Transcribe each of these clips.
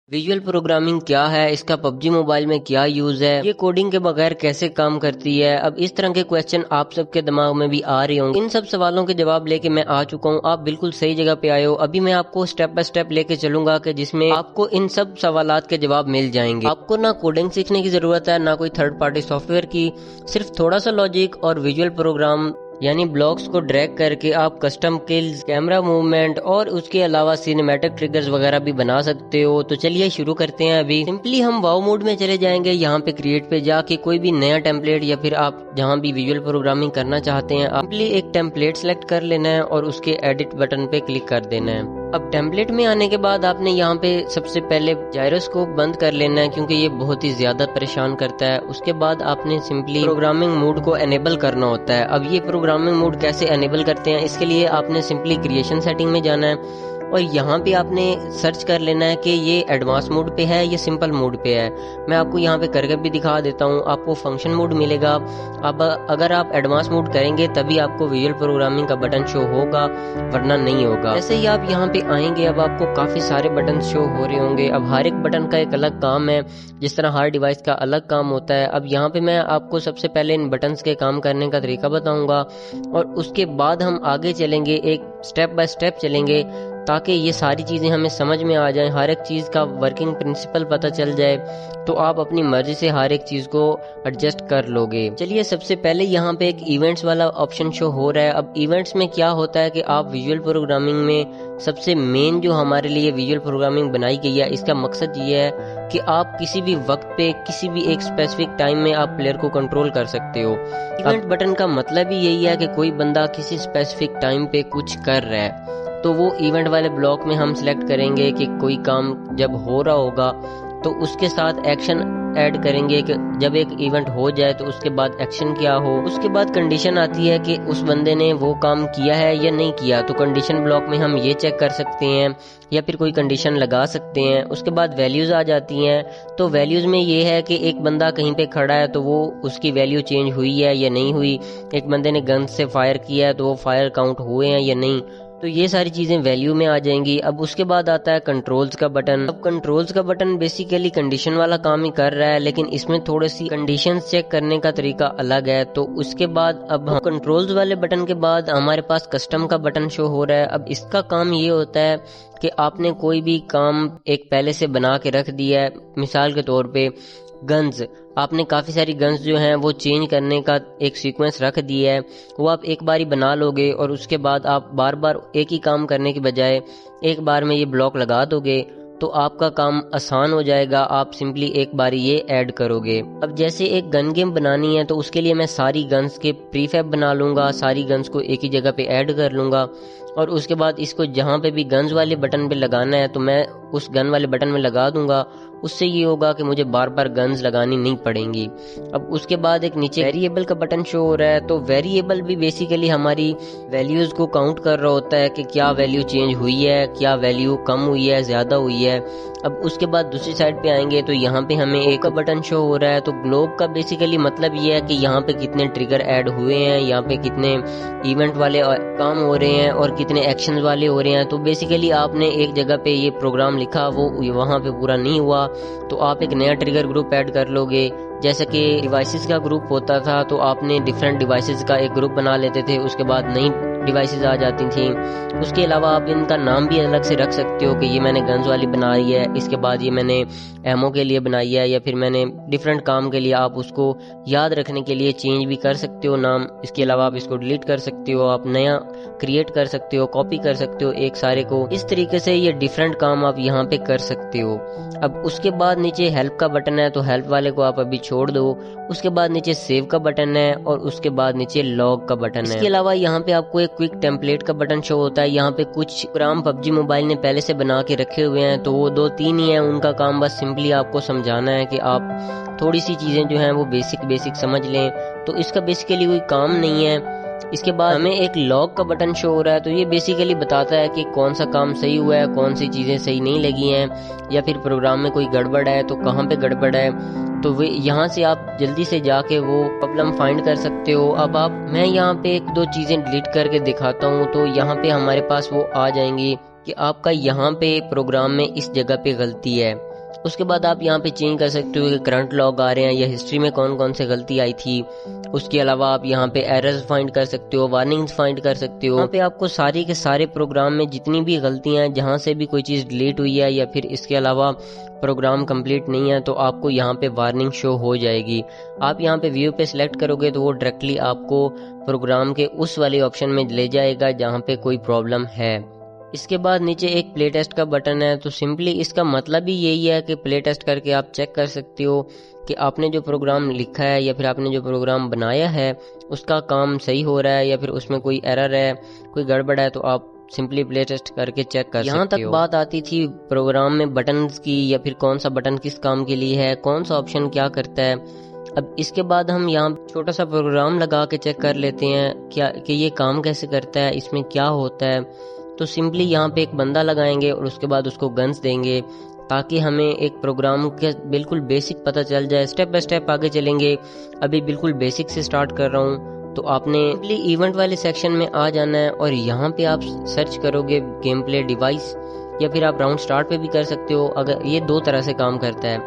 Visual programming क्या है, इसका पबजी मोबाइल में क्या यूज है, ये कोडिंग के बगैर कैसे काम करती है। अब इस तरह के क्वेश्चन आप सबके दिमाग में भी आ रहे होंगे। इन सब सवालों के जवाब लेके मैं आ चुका हूँ। आप बिल्कुल सही जगह पे आए हो। अभी मैं आपको स्टेप बाय स्टेप लेके चलूंगा कि जिसमें आपको इन सब सवालात के जवाब मिल जाएंगे। आपको ना कोडिंग सीखने की जरूरत है, ना कोई थर्ड पार्टी सॉफ्टवेयर की। सिर्फ थोड़ा सा लॉजिक और विजुअल प्रोग्राम यानी ब्लॉक्स को ड्रैग करके आप कस्टम किल्स, कैमरा मूवमेंट और उसके अलावा सिनेमैटिक ट्रिगर्स वगैरह भी बना सकते हो। तो चलिए शुरू करते हैं। अभी सिंपली हम वाओ मोड में चले जाएंगे। यहाँ पे क्रिएट पे जाके कोई भी नया टेम्पलेट या फिर आप जहाँ भी विजुअल प्रोग्रामिंग करना चाहते हैं, सिंपली एक टेम्पलेट सेलेक्ट कर लेना है और उसके एडिट बटन पे क्लिक कर देना है। अब टेम्पलेट में आने के बाद आपने यहाँ पे सबसे पहले जायरोस्कोप बंद कर लेना है, क्योंकि ये बहुत ही ज्यादा परेशान करता है। उसके बाद आपने सिंपली प्रोग्रामिंग मोड को एनेबल करना होता है। अब ये प्रोग्रामिंग मोड कैसे एनेबल करते हैं, इसके लिए आपने सिंपली क्रिएशन सेटिंग में जाना है और यहाँ पे आपने सर्च कर लेना है कि ये एडवांस मोड पे है या सिंपल मोड पे है। मैं आपको यहाँ पे करके भी दिखा देता हूँ। आपको फंक्शन मोड मिलेगा। अब अगर आप एडवांस मोड करेंगे तभी आपको विजुअल प्रोग्रामिंग का बटन शो होगा, वरना नहीं होगा। जैसे ही आप यहाँ पे आएंगे, अब आपको काफी सारे बटन शो हो रहे होंगे। अब हर एक बटन का एक अलग काम है, जिस तरह हर डिवाइस का अलग काम होता है। अब यहाँ पे मैं आपको सबसे पहले इन बटन्स के काम करने का तरीका बताऊंगा और उसके बाद हम आगे चलेंगे, एक स्टेप बाय स्टेप चलेंगे ताकि ये सारी चीजें हमें समझ में आ जाएं, हर एक चीज का वर्किंग प्रिंसिपल पता चल जाए, तो आप अपनी मर्जी से हर एक चीज को एडजस्ट कर लोगे। चलिए सबसे पहले यहाँ पे एक इवेंट्स वाला ऑप्शन शो हो रहा है। अब इवेंट्स में क्या होता है कि आप विजुअल प्रोग्रामिंग में सबसे मेन जो हमारे लिए विजुअल प्रोग्रामिंग बनाई गई है, इसका मकसद ये है कि आप किसी भी वक्त पे किसी भी एक स्पेसिफिक टाइम में आप प्लेयर को कंट्रोल कर सकते हो। इवेंट बटन का मतलब ही यही है कि कोई बंदा किसी स्पेसिफिक टाइम पे कुछ कर रहा है, तो वो इवेंट वाले ब्लॉक में हम सिलेक्ट करेंगे कि कोई काम जब हो रहा होगा तो उसके साथ एक्शन ऐड करेंगे कि जब एक इवेंट हो जाए तो उसके बाद एक्शन क्या हो। उसके बाद कंडीशन आती है कि उस बंदे ने वो काम किया है या नहीं किया, तो कंडीशन ब्लॉक में हम ये चेक कर सकते हैं या फिर कोई कंडीशन लगा सकते हैं। उसके बाद वैल्यूज आ जाती हैं। तो वैल्यूज में ये है कि एक बंदा कहीं पे खड़ा है तो वो उसकी वैल्यू चेंज हुई है या नहीं हुई। एक बंदे ने गन से फायर किया है तो वो फायर काउंट हुए हैं या नहीं। तो ये सारी चीजें वैल्यू में आ जाएंगी। अब उसके बाद आता है कंट्रोल्स का बटन। अब कंट्रोल्स का बटन बेसिकली कंडीशन वाला काम ही कर रहा है, लेकिन इसमें थोड़ी सी कंडीशंस चेक करने का तरीका अलग है। तो उसके बाद अब हम कंट्रोल्स वाले बटन के बाद हमारे पास कस्टम का बटन शो हो रहा है। अब इसका काम ये होता है कि आपने कोई भी काम एक पहले से बना के रख दिया है। मिसाल के तौर पे गन्स, आपने काफी सारी गन्स जो हैं वो चेंज करने का एक सीक्वेंस रख दिया है, वो आप एक बार ही बना लोगे और उसके बाद आप बार बार एक ही काम करने के बजाय एक बार में ये ब्लॉक लगा दोगे तो आपका काम आसान हो जाएगा। आप सिंपली एक बार ये ऐड करोगे। अब जैसे एक गन गेम बनानी है तो उसके लिए मैं सारी गन्स के प्रीफैब बना लूंगा, सारी गन्स को एक ही जगह पे ऐड कर लूंगा और उसके बाद इसको जहां पे भी गन्स वाले बटन पे लगाना है तो मैं उस गन वाले बटन में लगा दूंगा। उससे ये होगा कि मुझे बार बार गन्स लगानी नहीं पड़ेंगी। अब उसके बाद एक नीचे वेरिएबल का बटन शो हो रहा है। तो वेरिएबल भी बेसिकली हमारी वैल्यूज को काउंट कर रहा होता है कि क्या वैल्यू चेंज हुई है, क्या वैल्यू कम हुई है, ज्यादा हुई है। अब उसके बाद दूसरी साइड पे आएंगे तो यहाँ पे हमें एक का बटन शो हो रहा है। तो ग्लोब का बेसिकली मतलब ये है कि यहाँ पे कितने ट्रिगर ऐड हुए हैं, यहाँ पे कितने इवेंट वाले काम हो रहे हैं और कितने एक्शन वाले हो रहे हैं। तो बेसिकली आपने एक जगह पे ये प्रोग्राम लिखा, वो वहां पे पूरा नहीं हुआ तो आप एक नया ट्रिगर ग्रुप ऐड कर लोगे। जैसे कि डिवाइसेस का ग्रुप होता था तो आपने डिफरेंट डिवाइसेस का एक ग्रुप बना लेते थे, उसके बाद नई डिवाइसेस आ जाती थी। उसके अलावा आप इनका नाम भी अलग से रख सकते हो कि ये मैंने गन्स वाली बनाई है, इसके बाद ये मैंने एमओ के लिए बनाई है, या फिर मैंने डिफरेंट काम के लिए आप उसको याद रखने के लिए चेंज भी कर सकते हो नाम। इसके अलावा आप इसको डिलीट कर सकते हो, आप नया क्रिएट कर सकते हो, कॉपी कर सकते हो एक सारे को। इस तरीके से ये डिफरेंट काम आप यहाँ पे कर सकते हो। अब उसके बाद नीचे हेल्प का बटन है, तो हेल्प वाले को आप अभी छोड़ दो। उसके बाद नीचे सेव का बटन है और उसके बाद नीचे लॉग का बटन है। इसके अलावा यहाँ पे आपको एक क्विक टेम्पलेट का बटन शो होता है। यहाँ पे कुछ प्रोग्राम पबजी मोबाइल ने पहले से बना के रखे हुए हैं, तो वो 2-3 ही हैं। उनका काम बस सिंपली आपको समझाना है कि आप थोड़ी सी चीजें जो हैं वो बेसिक समझ लें। तो इसका बेसिकली कोई काम नहीं है। इसके बाद हमें एक लॉग का बटन शो हो रहा है। तो ये बेसिकली बताता है कि कौन सा काम सही हुआ है, कौन सी चीजें सही नहीं लगी हैं, या फिर प्रोग्राम में कोई गड़बड़ है तो कहाँ पे गड़बड़ है। तो वे यहाँ से आप जल्दी से जाके वो प्रॉब्लम फाइंड कर सकते हो। अब मैं यहाँ पे 1-2 चीजें डिलीट करके दिखाता हूँ। तो यहाँ पे हमारे पास वो आ जाएंगी कि आपका यहाँ पे प्रोग्राम में इस जगह पे गलती है। उसके बाद आप यहाँ पे चेंज कर सकते हो कि करंट लॉग आ रहे हैं या हिस्ट्री में कौन कौन से गलती आई थी। उसके अलावा आप यहाँ पे एरर्स फाइंड कर सकते हो, वार्निंग्स फाइंड कर सकते हो। यहाँ पे आपको सारी के सारे प्रोग्राम में जितनी भी गलतियां हैं, जहाँ से भी कोई चीज़ डिलीट हुई है या फिर इसके अलावा प्रोग्राम कंप्लीट नहीं है, तो आपको यहाँ पे वार्निंग शो हो जाएगी। आप यहाँ पे व्यू पे सिलेक्ट करोगे तो वो डायरेक्टली आपको प्रोग्राम के उस वाले ऑप्शन में ले जाएगा जहाँ पे कोई प्रॉब्लम है। इसके बाद नीचे एक प्ले टेस्ट का बटन है, तो सिंपली इसका मतलब ही यही है कि प्ले टेस्ट करके आप चेक कर सकते हो कि आपने जो प्रोग्राम लिखा है या फिर आपने जो प्रोग्राम बनाया है उसका काम सही हो रहा है या फिर उसमें कोई एरर है, कोई गड़बड़ है, तो आप सिंपली प्ले टेस्ट करके चेक कर सकते हो। यहाँ तक बात आती थी प्रोग्राम में बटन्स की या फिर कौन सा बटन किस काम के लिए है, कौन सा ऑप्शन क्या करता है। अब इसके बाद हम यहाँ छोटा सा प्रोग्राम लगा के चेक कर लेते हैं क्या कि ये काम कैसे करता है, इसमें क्या होता है। तो सिंपली यहाँ पे एक बंदा लगाएंगे और उसके बाद उसको गन्स देंगे ताकि हमें एक प्रोग्राम के बिल्कुल बेसिक पता चल जाए। स्टेप बाय स्टेप आगे चलेंगे, अभी बिल्कुल बेसिक से स्टार्ट कर रहा हूँ। तो आपने सिंपली इवेंट वाले सेक्शन में आ जाना है और यहाँ पे आप सर्च करोगे गेम प्ले डिवाइस या फिर आप राउंड स्टार्ट पे भी कर सकते हो। अगर ये दो तरह से काम करता है।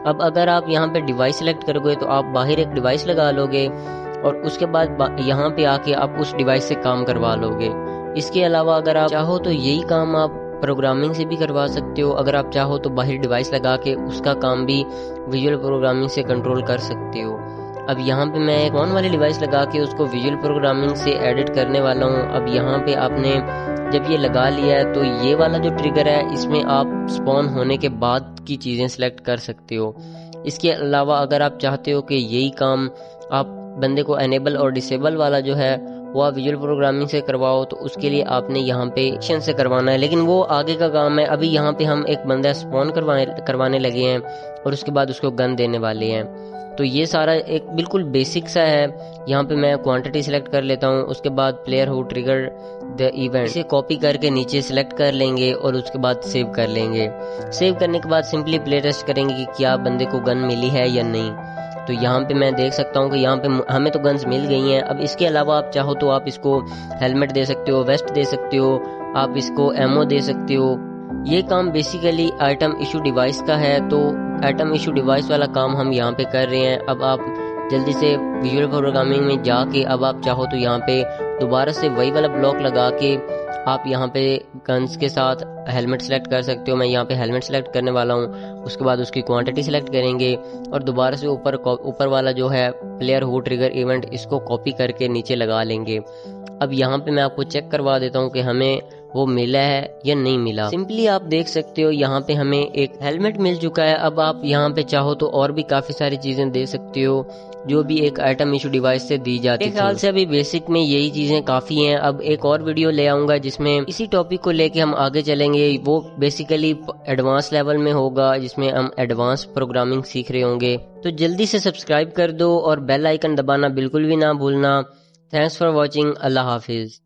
अब अगर आप यहाँ पे डिवाइस सेलेक्ट करोगे तो आप बाहर एक डिवाइस लगा लोगे और उसके बाद यहाँ पे आके आप उस डिवाइस से काम करवा लोगे। इसके अलावा अगर आप चाहो तो यही काम आप प्रोग्रामिंग से भी करवा सकते हो। अगर आप चाहो तो बाहर डिवाइस लगा के उसका काम भी विजुअल प्रोग्रामिंग से कंट्रोल कर सकते हो। अब यहाँ पे मैं एक ऑन वाली डिवाइस लगा के उसको विजुअल प्रोग्रामिंग से एडिट करने वाला हूँ। अब यहाँ पे आपने जब ये लगा लिया है तो ये वाला जो ट्रिगर है इसमें आप स्पॉन होने के बाद की चीज़ें सिलेक्ट कर सकते हो। इसके अलावा अगर आप चाहते हो कि यही काम आप बंदे को एनेबल और डिसेबल वाला जो है वो आप विजुअल प्रोग्रामिंग से करवाओ तो उसके लिए आपने यहाँ पे एक्शन से करवाना है, लेकिन वो आगे का काम है। अभी यहाँ पे हम एक बंदा स्पॉन करवाने लगे हैं और उसके बाद उसको गन देने वाले हैं। तो ये सारा एक बिल्कुल बेसिक सा है। यहाँ पे मैं क्वांटिटी सिलेक्ट कर लेता हूँ, उसके बाद player who trigger the event इसे कॉपी करके नीचे सिलेक्ट कर लेंगे और उसके बाद सेव कर लेंगे। सेव करने के बाद सिंपली प्ले टेस्ट करेंगे कि क्या बंदे को गन मिली है या नहीं। तो यहाँ पे मैं देख सकता हूँ कि यहाँ पे हमें तो गन्स मिल गई हैं। अब इसके अलावा आप चाहो तो आप इसको हेलमेट दे सकते हो, वेस्ट दे सकते हो, आप इसको एमओ दे सकते हो। ये काम बेसिकली आइटम इशू डिवाइस का है, तो आइटम इशू डिवाइस वाला काम हम यहाँ पे कर रहे हैं। अब आप जल्दी से विजुअल प्रोग्रामिंग में जाके अब आप चाहो तो यहाँ पे दोबारा से वही वाला ब्लॉक लगा के आप यहाँ पे गन्स के साथ हेलमेट सेलेक्ट कर सकते हो। मैं यहाँ पे हेलमेट सेलेक्ट करने वाला हूँ, उसके बाद उसकी क्वांटिटी सेलेक्ट करेंगे और दोबारा से ऊपर वाला जो है प्लेयर हु ट्रिगर इवेंट इसको कॉपी करके नीचे लगा लेंगे। अब यहाँ पे मैं आपको चेक करवा देता हूँ कि हमें वो मिला है या नहीं मिला। सिंपली आप देख सकते हो यहाँ पे हमें एक हेलमेट मिल चुका है। अब आप यहाँ पे चाहो तो और भी काफी सारी चीजें दे सकते हो जो भी एक आइटम इशू डिवाइस से दी जाती है। मेरे ख्याल से अभी बेसिक में यही चीजें काफी हैं। अब एक और वीडियो ले आऊंगा जिसमें इसी टॉपिक को लेके हम आगे चलेंगे। वो बेसिकली एडवांस लेवल में होगा जिसमें हम एडवांस प्रोग्रामिंग सीख रहे होंगे। तो जल्दी से सब्सक्राइब कर दो और बेल आइकन दबाना बिल्कुल भी ना भूलना। Thanks for watching. Allah Hafiz.